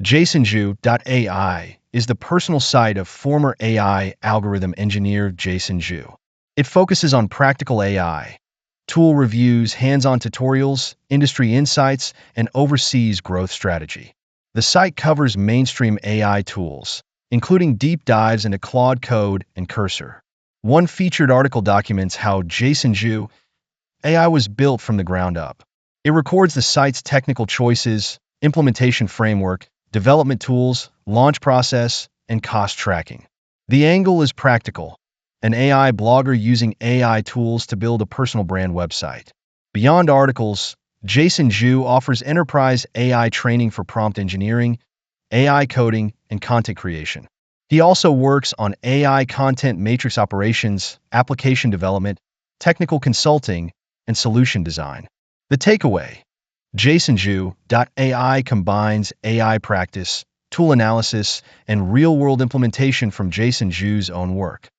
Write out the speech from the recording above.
jasonzhu.ai is the personal site of former AI algorithm engineer Jason Zhu. It focuses on practical AI, tool reviews, hands-on tutorials, industry insights, and oversees growth strategy. The site covers mainstream AI tools, including deep dives into Claude Code and Cursor. One featured article documents how jasonzhu AI was built from the ground up. It records the site's technical choices, implementation framework, development tools, launch process, and cost tracking. The angle is practical, an AI blogger using AI tools to build a personal brand website. Beyond articles, Jason Zhu offers enterprise AI training for prompt engineering, AI coding, and content creation. He also works on AI content matrix operations, application development, technical consulting, and solution design. The takeaway: jasonzhu.ai combines AI practice, tool analysis, and real-world implementation from Jason Zhu's own work.